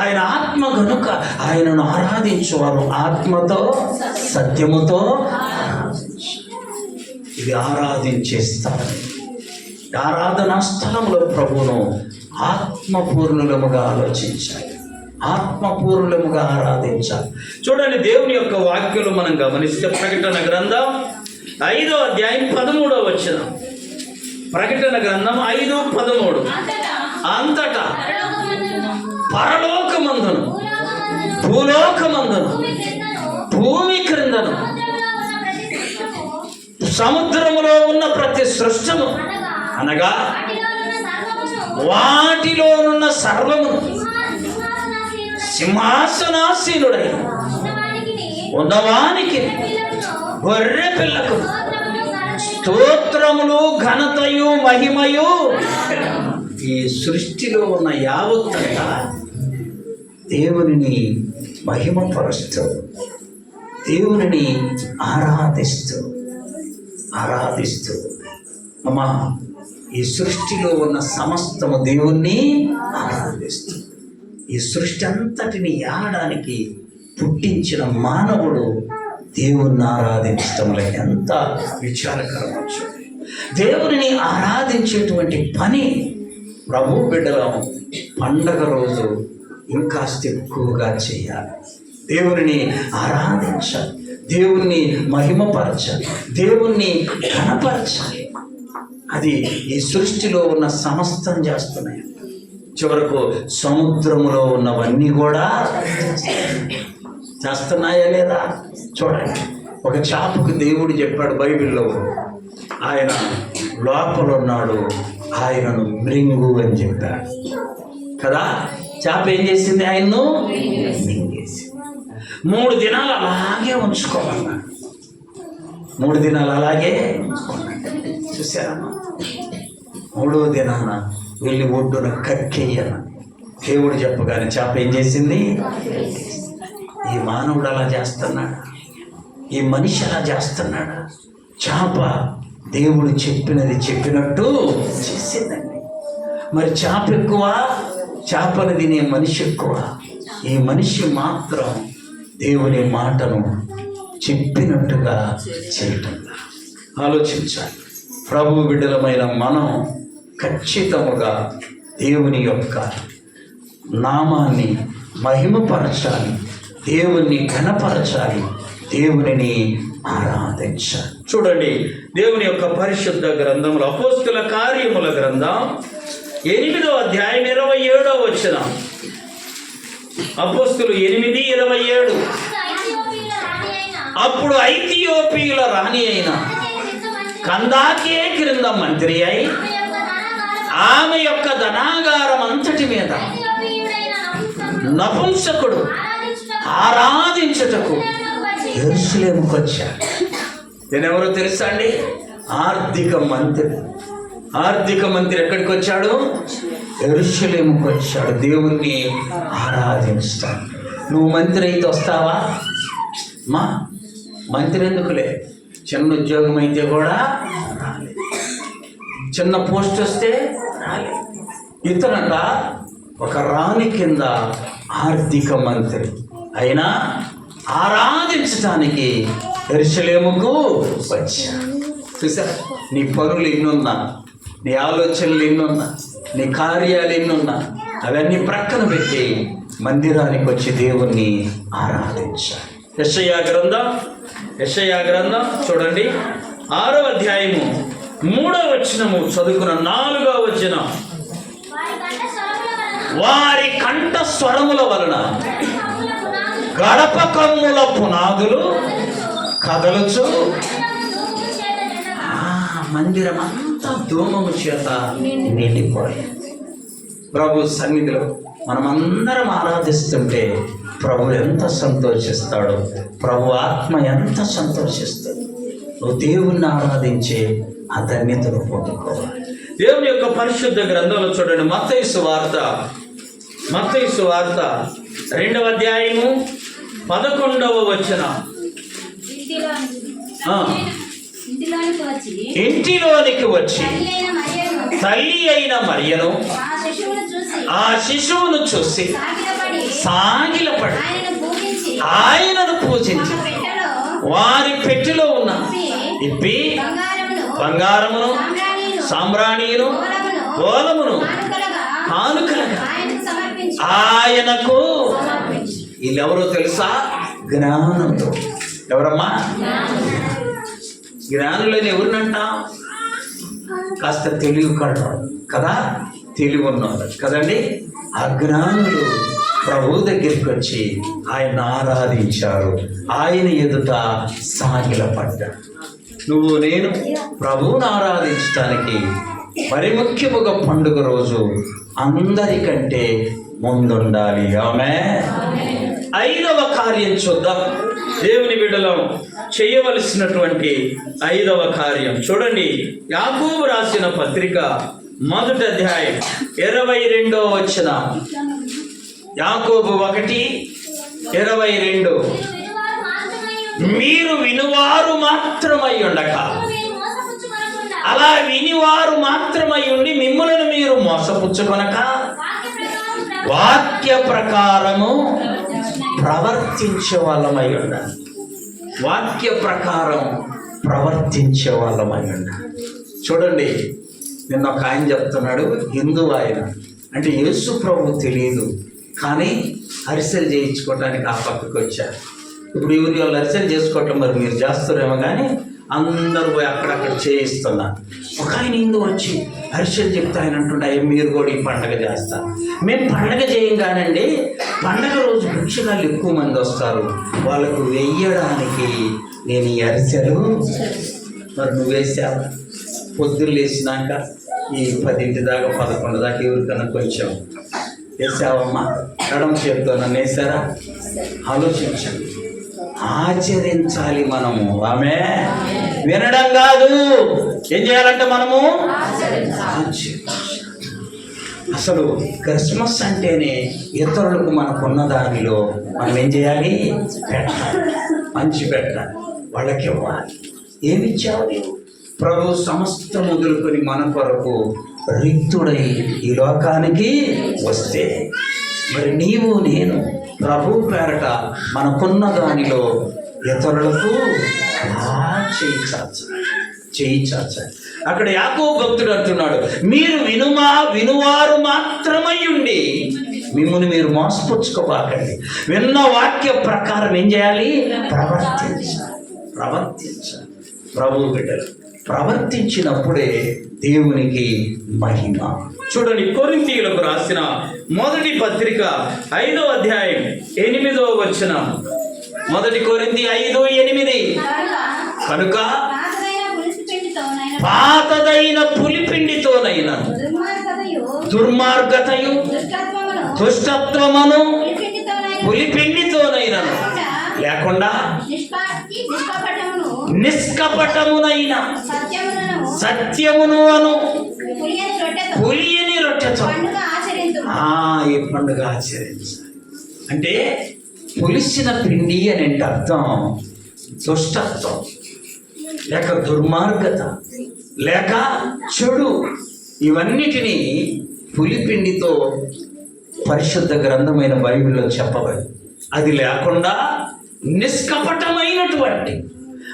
Speaker 1: ఆయన ఆత్మ కనుక ఆయనను ఆరాధించువారు ఆత్మతో సత్యముతో ఇది ఆరాధించే స్థలం. ఆరాధనా స్థలంలో ప్రభువును ఆత్మపూర్ణులముగా ఆలోచించాలి, ఆత్మపూర్ణులముగా ఆరాధించాలి. చూడండి, దేవుని యొక్క వాక్యలు మనం గమనిస్తే ప్రకటన గ్రంథం 5వ అధ్యాయం 13వ వచనం. ప్రకటన గ్రంథం 5:13. అంతటా పరలోకమందును భూలోకమందును భూమి క్రిందను సముద్రములో ఉన్న ప్రతి సృష్టము అనగా వాటిలోనున్న సర్వము సింహాసనాసీనుడైన ఉన్నవానికి గొర్రె పిల్లకు స్తోత్రములు ఘనతయు మహిమయు. ఈ సృష్టిలో ఉన్న యావత్తంతా దేవునిని మహిమపరుస్తూ, దేవునిని ఆరాధిస్తూ అమ్మా, ఈ సృష్టిలో ఉన్న సమస్తము దేవుణ్ణి ఆరాధిస్తూ, ఈ సృష్టి అంతటిని ఏలడానికి పుట్టించిన మానవుడు దేవుణ్ణి ఆరాధించటంలో ఎంత విచారకరమో చూడండి. దేవునిని ఆరాధించేటువంటి పని ప్రభు బిడ్డలం పండగ రోజు ఇంకాస్త ఎక్కువగా చేయాలి. దేవునిని ఆరాధించాలి, దేవుణ్ణి మహిమపరచాలి, దేవుణ్ణి ఘనపరచాలి. అది ఈ సృష్టిలో ఉన్న సమస్తం చేస్తున్నాయి. చివరకు సముద్రములో ఉన్నవన్నీ కూడా చేస్తున్నాయా లేదా చూడండి. ఒక చేపకు దేవుడు చెప్పాడు బైబిల్లో, ఆయన లోపల ఉన్నాడు, ఆయనను మృంగు అని చెప్పాడు కదా. చేప ఏం చేసింది? ఆయన్ను మింగేసి 3 దినాలు అలాగే ఉంచుకోమన్నాడు. 3 దినాలు అలాగే చూసారా? 3వ దినాన వెళ్ళి ఒడ్డున కక్కేయన దేవుడు చెప్పగానే చేప ఏం చేసింది? ఈ మానవుడు అలా చేస్తున్నాడు, ఈ మనిషి అలా చేస్తున్నాడు. చేప దేవుడు చెప్పినది చెప్పినట్టు చేసిందండి. మరి చేప ఎక్కువ, చేపలు తినే మనిషి ఎక్కువ. ఈ మనిషి మాత్రం దేవుని మాటను చెప్పినట్టుగా చేయటం. ఆలోచించాలి. ప్రభు బిడ్డలమైన మనం ఖచ్చితముగా దేవుని యొక్క నామాన్ని మహిమపరచాలి, దేవుణ్ణి ఘనపరచాలి, దేవునిని ఆరాధించాలి. చూడండి, దేవుని యొక్క పరిశుద్ధ గ్రంథములు అపోస్తుల కార్యముల గ్రంథం 8వ అధ్యాయం 27వ వచనం. అపోస్తులు 8:27. అప్పుడు ఐథియోపియుల రాణి అయిన కందాకే క్రింద మంత్రి అయి ఆమె యొక్క ధనాగారం అంతటి మీద నపుంసకుడు ఆరాధించుటకు యెరూషలేముకు వచ్చాడు. నేనెవరో తెలుసా అండి? ఆర్థిక మంత్రి ఎక్కడికి వచ్చాడు? యెరూషలేముకు వచ్చాడు దేవుణ్ణి ఆరాధించాడు. నువ్వు మంత్రి అయితే వస్తావా? మా మంత్రి ఎందుకులే, చిన్న ఉద్యోగం అయితే కూడా రాలేదు, చిన్న పోస్ట్ వస్తే రాలేదు. ఇతనట ఒక రాణి కింద ఆర్థిక మంత్రి అయినా ఆరాధించడానికి యెరూషలేముకు వచ్చాడు. చూసారా? నీ పనులు ఎన్నున్నా, నీ ఆలోచనలు ఎన్నున్నా, నీ కార్యాలు ఎన్నున్నా అవన్నీ ప్రక్కన పెట్టి మందిరానికి వచ్చి దేవుణ్ణి ఆరాధించాలి. యెషయా గ్రంథం చూడండి, 6వ అధ్యాయము 3వ వచనము చదువుకున్న 4వ వచనం. వారి కంఠ స్వరముల వలన గడప కమ్ముల పునాదులు కదలుచు, మందిరం అంతా ధూమము చేత నిండిపోయింది. ప్రభు సన్నిధిలో మనమందరం ఆరాధిస్తుంటే ప్రభు ఎంత సంతోషిస్తాడో, ప్రభు ఆత్మ ఎంత సంతోషిస్తాడు. నువ్వు దేవుణ్ణి ఆరాధించే ఆ ధన్యతను పొందుకోవాలి. దేవుని యొక్క పరిశుద్ధ గ్రంథంలో చూడండి, మత్తయి సువార్త 2వ అధ్యాయము 11వ వచనం. ఇంటిలోనికి వచ్చి తల్లి అయిన మరియను ఆ శిశువును చూసి సాగిలపడి ఆయనను పూజించి వారి పెట్టెలో ఉన్న ఇప్పి బంగారమును సాంబ్రాణియును గోలమును కానుకలుగా ఆయనకు. వీళ్ళెవరో తెలుసా? జ్ఞానులు. ఎవరమ్మా? జ్ఞానులని ఎవరినంట? కాస్త తెలివి కలరు కదా, తెలివి ఉన్నారు కదండి. అజ్ఞానులు ప్రభు దగ్గరికి వచ్చి ఆయన ఆరాధించారు, ఆయన ఎదుట సాగిలపడ్డారు. నువ్వు నేను ప్రభువును ఆరాధించడానికి మరి ముఖ్యముగా పండుగ రోజు అందరికంటే ముందుండాలి. ఆమేన్. 5వ కార్యం చూద్దాం. దేవుని బిడ్డలో చేయవలసినటువంటి 5వ కార్యం చూడండి. యాకోబు రాసిన పత్రిక 1వ అధ్యాయం 22వ వచనం. యాకోబు 1:22. మీరు వినువారు మాత్రమై ఉండక, అలా వినివారు మాత్రమై ఉండి మిమ్ములను మీరు మోసపుచ్చుకొనక వాక్య ప్రకారము ప్రవర్తించే వాళ్ళమై ఉండాలి. వాక్య ప్రకారం ప్రవర్తించే వాళ్ళమై ఉండాలి. చూడండి, నిన్న ఒక ఆయన చెప్తున్నాడు, హిందూ ఆయన, అంటే యేసు ప్రభు తెలియదు కానీ అరిసెలు చేయించుకోవడానికి ఆ పక్కకు వచ్చారు. ఇప్పుడు ఎవరి వాళ్ళు అరిసెలు చేసుకోవటం మరి మీరు చేస్తారేమో కానీ అందరూ పోయి అక్కడక్కడ చేయిస్తున్నారు. ఒక ఆయన హిందూ వచ్చి అరిసెలు చెప్తే ఆయన అంటుండే, మీరు కూడా ఈ పండగ చేస్తారు. మేము పండగ చేయం కానండి, పండగ రోజు భిక్షగాళ్ళు ఎక్కువ మంది వస్తారు, వాళ్ళకు వెయ్యడానికి నేను ఈ అరిసెలు. మరి నువ్వు వేసావు? పొద్దున్న లేచినాక ఈ 10 దాకా 11 దాకా ఎవరికన్నా కొంచెం వేసావమ్మా? ఎడమ చేతితో నన్ను వేసారా? ఆలోచించండి. ఆచరించాలి మనము. ఆమె వినడం కాదు, ఏం చేయాలంటే మనము అసలు క్రిస్మస్ అంటేనే ఇతరులకు మనకున్న దానిలో మనం ఏం చేయాలి? పెట్టాలి, మంచి పెట్టాలి, వాళ్ళకి ఇవ్వాలి. ఏమిచ్చావు నీవు? ప్రభు సమస్తం వదులుకొని మన కొరకు రిక్తుడై ఈ లోకానికి వస్తే మరి నీవు నేను ప్రభు పేరట మనకున్న దానిలో ఇతరులకు చేయి చాచాలి. అక్కడ యాకోబు భక్తుడు అంటున్నాడు, మీరు వినువారు మాత్రమై ఉండి మిమ్మల్ని మీరు మోసపుచ్చుకోబాకండి. విన్న వాక్య ప్రకారం ఏం చేయాలి? ప్రవర్తించాలి. ప్రభు బిడ్డలు ప్రవర్తించినప్పుడే దేవునికి మహిమ. చూడండి, కొరింథీయులకు రాసిన 1వ పత్రిక 5వ అధ్యాయం 8వ వచనం. 1 కొరింథీ 5:8. కనుక పాతదైన పులిపిండితోనైనా దుర్మార్గతయు దుష్టత్వమును పులిపిండితోనైనా లేకుండా నిష్కపటమునైన సత్యమును అను పులియని రొట్టెతో ఈ పండుగ ఆచరించాలి. అంటే పులిసిన పిండి అని అంటే అర్థం దుష్టత్వం, లేక దుర్మార్గత, లేక చెడు. ఇవన్నిటినీ పులిపిండితో పరిశుద్ధ గ్రంథమైన బైబిల్లో చెప్పబడింది. అది లేకుండా నిష్కపటమైనటువంటి,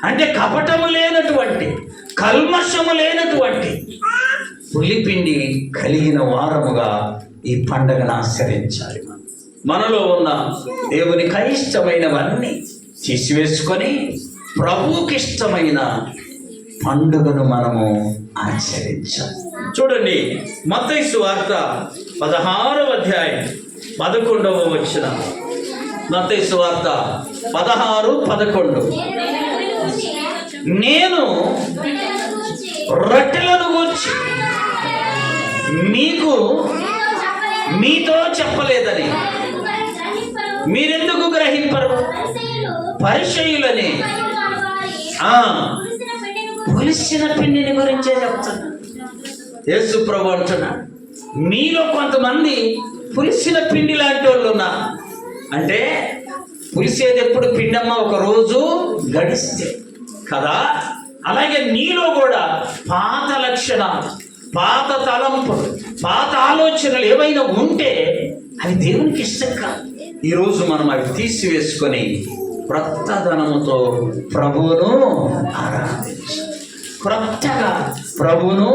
Speaker 1: అంటే కపటము లేనటువంటి, కల్మషము లేనటువంటి పులిపిండి కలిగిన వారముగా ఈ పండుగను ఆచరించాలి. మనలో ఉన్న దేవునికి అయిష్టమైనవన్నీ తీసివేసుకొని ప్రభువుకి ఇష్టమైన పండుగను మనము ఆచరించాలి. చూడండి, మత్తయి సువార్త 16వ అధ్యాయం 11వ వచనం. మత్తయి సువార్త 16:11. నేను రొట్టెలను గూర్చి మీతో చెప్పలేదని మీరెందుకు గ్రహింపరు? పరిసయ్యులని పులిసిన పిండిని గురించే చెప్తున్నా. యేసు ప్రభు అంటున్నాడు, మీలో కొంతమంది పులిసిన పిండి లాంటి వాళ్ళు ఉన్నారు. అంటే పులిసేది ఎప్పుడు పిండమ్మ? ఒక రోజు గడిస్తే కదా. అలాగే నీలో కూడా పాత లక్షణాలు, పాత తలంపులు, పాత ఆలోచనలు ఏవైనా ఉంటే అవి దేవునికి ఇష్టం కాదు. ఈరోజు మనం అవి తీసివేసుకొని క్రొత్తదనముతో ప్రభువును ఆరాధించాలి, క్రొత్తగా ప్రభువును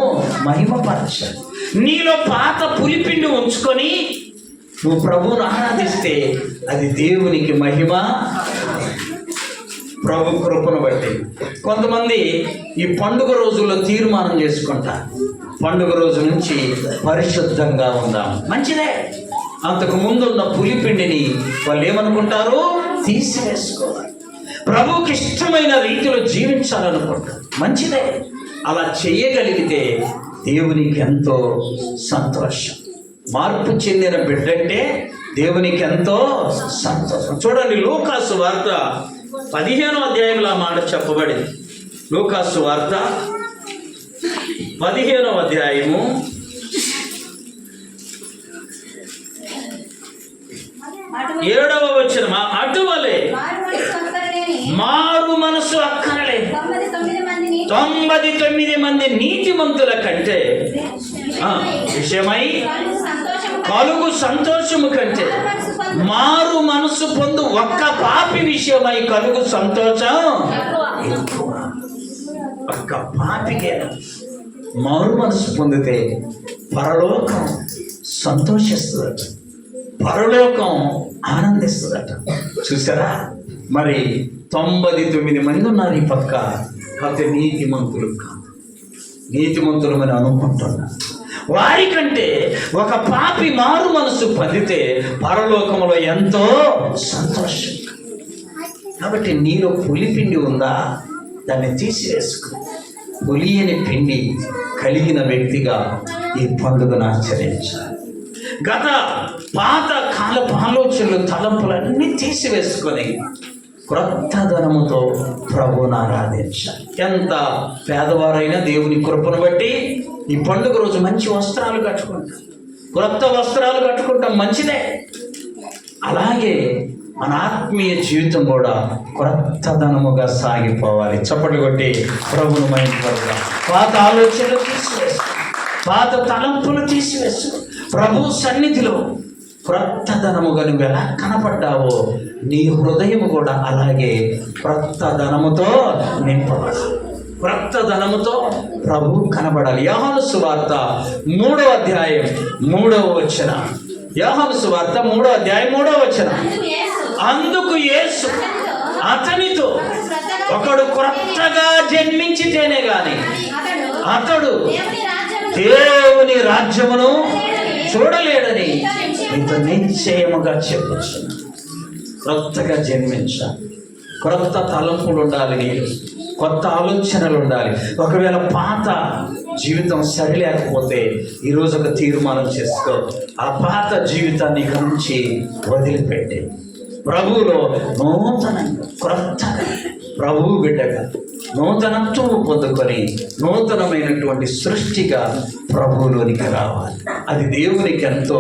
Speaker 1: మహిమపరచాలి. నీలో పాత పులిపిండి ఉంచుకొని నువ్వు ప్రభువును ఆరాధిస్తే అది దేవునికి మహిమ. ప్రభు కృపను బట్టి కొంతమంది ఈ పండుగ రోజుల్లో తీర్మానం చేసుకుంటారు, పండుగ రోజు నుంచి పరిశుద్ధంగా ఉందాం. మంచిదే. అంతకు ముందున్న పులిపిండిని వాళ్ళు ఏమనుకుంటారు? తీసివేసుకోవాలి. ప్రభువుకి ఇష్టమైన రీతిలో జీవించాలనుకుంటారు. మంచిదే. అలా చేయగలిగితే దేవునికి ఎంతో సంతోషం. మార్పు చెందిన బిడ్డంటే దేవునికి ఎంతో సంతోషం. చూడండి, లూకాసు వార్త 15వ అధ్యాయంలో మాట చెప్పబడింది. లూకాసు వార్త 15వ అధ్యాయము 7వ వచనం, అటువలే మారు మనసు అక్కరలే 99 మంది నీతిమంతుల కంటే విషయమై కలుగు సంతోషము కంటే మారు మనసు పొందు ఒక్క పాపి విషయమై కలుగు సంతోషం ఎక్కువ. ఒక్క పాపికే మారు మనసు పొందితే పరలోకం సంతోషిస్తుందట, పరలోకం ఆనందిస్తుందట. చూసారా? మరి 99 మంది ఉన్నారు ఈ పక్క, కాకపోతే నీతిమంతులు కాదు. నీతిమంతులు అని అనుకుంటున్నారు. వారికంటే ఒక పాపి మారు మనసు పొందితే పరలోకంలో ఎంతో సంతోషం. కాబట్టి నీలో పులిపిండి ఉందా? దాన్ని తీసివేసుకో. పులియని పిండి కలిగిన వ్యక్తిగా ఈ పండుగను ఆచరించాలి. గత పాత కాలపు ఆలోచనలు, తలంపులన్నీ తీసివేసుకొని క్రొత్త ధనముతో ప్రభువును ఆరాధించాలి. ఎంత పేదవారైనా దేవుని కృపను బట్టి ఈ పండుగ రోజు మంచి వస్త్రాలు కట్టుకుంటాం, క్రొత్త వస్త్రాలు కట్టుకుంటాం. మంచిదే. అలాగే మన ఆత్మీయ జీవితం కూడా క్రొత్త ధనముగా సాగిపోవాలి. చప్పట్లు కొట్టి ప్రభువును మహిమపడదాం. పాత ఆలోచనలు తీసివేసు, పాత తలంపులు తీసివేసు. ప్రభు సన్నిధిలో క్రొత్త ధనముగా నువ్వు ఎలా కనపడ్డావో నీ హృదయం కూడా అలాగే క్రొత్త ధనముతో నింపబడాలి. క్రొత్త ధనముతో ప్రభు కనబడాలి. యోహాను సువార్త 3వ అధ్యాయం 3వ వచనం. యోహాను సువార్త 3వ అధ్యాయం 3వ వచనం. అందుకు యేసు అతనితో, ఒకడు క్రొత్తగా జన్మించితేనే గాని అతడు దేవుని రాజ్యమును చూడలేడని ఇంత నిశ్చయముగా చెప్పచ్చు. క్రొత్తగా జన్మించాలి, క్రొత్త తలంపులు ఉండాలి, నీరు కొత్త ఆలోచనలు ఉండాలి. ఒకవేళ పాత జీవితం సరిలేకపోతే ఈరోజు ఒక తీర్మానం చేసుకో. ఆ పాత జీవితాన్ని నుంచి వదిలిపెట్టి ప్రభువులో నూతనంగా, క్రొత్తగా, ప్రభువు బిడ్డగా నూతనత్వం పొందుకొని నూతనమైనటువంటి సృష్టిగా ప్రభువులోనికి రావాలి. అది దేవునికి ఎంతో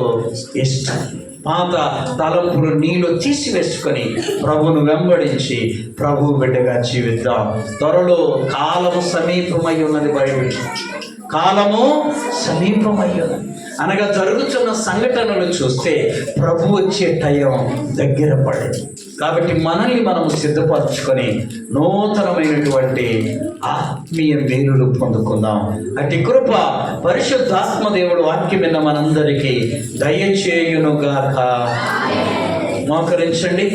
Speaker 1: ఇష్టం. పాత తలంపులు నీలో తీసివేసుకొని ప్రభువును వెంబడించి ప్రభువు బిడ్డగా జీవిద్దాం. త్వరలో కాలము సమీపమై ఉన్నది. బైబిల్ కాలము సమీపమై ఉన్నది అనగా జరుగుతున్న సంఘటనలు చూస్తే ప్రభు వచ్చే టైం దగ్గర పడేది. కాబట్టి మనల్ని మనము సిద్ధపరచుకొని నూతనమైనటువంటి ఆత్మీయ మేలులు పొందుకుందాం. అట్టి కృప పరిశుద్ధాత్మ దేవుడు వాక్యం విన్న మనందరికీ దయచేయునుగాక. మోకరించండి,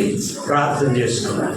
Speaker 1: ప్రార్థన చేసుకున్నాం.